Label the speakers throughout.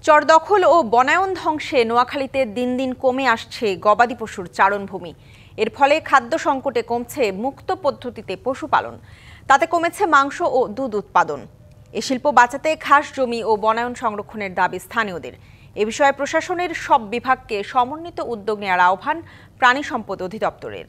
Speaker 1: চর দখল ও বনায়ন ধ্বংসে নোয়াখালীতে দিন দিন কমে আসছে গবাদি পশুর চারণভূমি। এর ফলে খাদ্য সংকটে কমছে মুক্ত পদ্ধতিতে পশুপালন, তাতে কমেছে মাংস ও দুধ উৎপাদন। এ শিল্প বাঁচাতে খাস জমি ও বনায়ন সংরক্ষণের দাবি স্থানীয়দের। এ বিষয়ে প্রশাসনের সব বিভাগকে সমন্বিত উদ্যোগ নেওয়ার আহ্বান প্রাণী সম্পদ অধিদপ্তরের।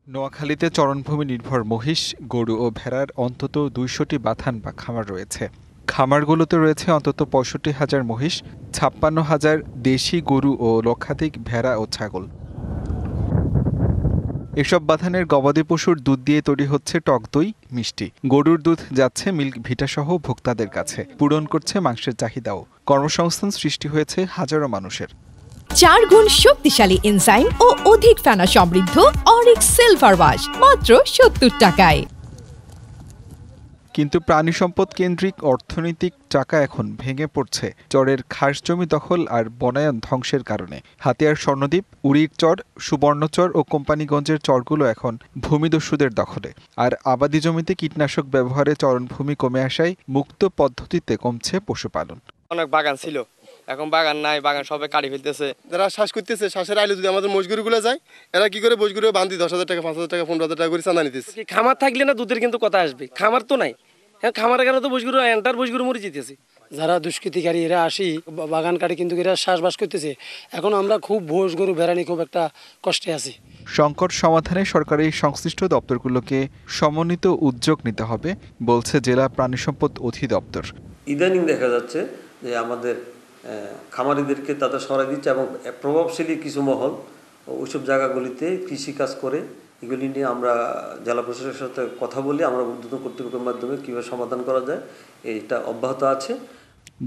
Speaker 2: নোয়াখালীতে চরণভূমি নির্ভর মহিষ, গরু ও ভেড়ার অন্তত ২০০টি বাথান বা খামার রয়েছে। খামারগুলোতে রয়েছে অন্তত ৬৫,০০০ মহিষ, ৫৬,০০০ দেশি গরু ও লক্ষাধিক ভেড়া ও ছাগল। এসব বাথানের গবাদি পশুর দুধ দিয়ে তৈরি হচ্ছে টক দই, মিষ্টি। গরুর দুধ যাচ্ছে মিল্ক ভিটা সহ ভোক্তাদের কাছে, পূরণ করছে মাংসের চাহিদাও। কর্মসংস্থান সৃষ্টি হয়েছে হাজারো মানুষের।
Speaker 3: ৪ গুণ শক্তিশালী এনজাইম ও অধিক ফেনা সমৃদ্ধ অরিক্স সিলভার ওয়াশ মাত্র ৭০ টাকায়।
Speaker 2: কিন্তু প্রাণী সম্পদ কেন্দ্রিক অর্থনৈতিক চাকা এখন ভেঙে পড়ছে চরের খাস জমি দখল আর বনায়ন ধ্বংসের কারণে। হাতিয়ার স্বর্ণদ্বীপ, উড়ির চর, সুবর্ণচর ও কোম্পানিগঞ্জের চরগুলো এখন ভূমিদস্যুদের দখলে। আর আবাদি জমিতে কীটনাশক ব্যবহারে চরণভূমি কমে আসায় মুক্ত পদ্ধতিতে কমছে পশুপালন।
Speaker 4: অনেক বাগান ছিল, এখন বাগান নাই, বাগান সবাই কাটি ফেলতেছে।
Speaker 5: যারা শ্বাস করতেছে, শ্বাসের আইলে যদি আমাদের মজগুরিগুলো যায়, এরা কি করে মজগুরি বান্ধি ১০,০০০ টাকা, ৫,০০০ টাকা, ১৫,০০০ টাকা করে চাঁদা নিতেছে।
Speaker 4: খামার থাকলে না দুধের কিন্তু কথা আসবে, খামার তো নাই। খামারের কারণে তো বসগুলো এন্টার বসগুলো মরে যেতেছে।
Speaker 6: যারা দুষ্কৃতিকারী এরা আসি বাগান কাটে, কিন্তু এরা শ্বাসবাস করতেছে। এখন আমরা খুব ভোজ গরু ভেড়ানি খুব একটা কষ্টে আছি।
Speaker 2: সংকট সমাধানে সরকারি সংশ্লিষ্ট দপ্তরগুলোকে সমন্বিত উদ্যোগ নিতে হবে বলছে জেলা প্রাণী সম্পদ অধিদপ্তর।
Speaker 7: ইদানিং দেখা যাচ্ছে যে আমাদের খামারিদেরকে তাদের সরাই দিচ্ছে এবং প্রভাবশালী কিছু মহল ওইসব জায়গাগুলিতে কৃষিকাজ করে। এগুলি নিয়ে আমরা জেলা প্রশাসনের সাথে কথা বলি, আমরা ঊর্ধ্বতন কর্তৃপক্ষের মাধ্যমে কীভাবে সমাধান করা যায় এটা অব্যাহত আছে।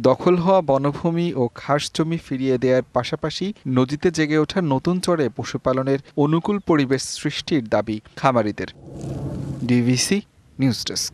Speaker 2: দখল হওয়া বনভূমি ও খাস জমি ফিরিয়ে দেওয়ার পাশাপাশি নদীতে জেগে ওঠা নতুন চরে পশুপালনের অনুকূল পরিবেশ সৃষ্টির দাবি খামারিদের। DVC news desk.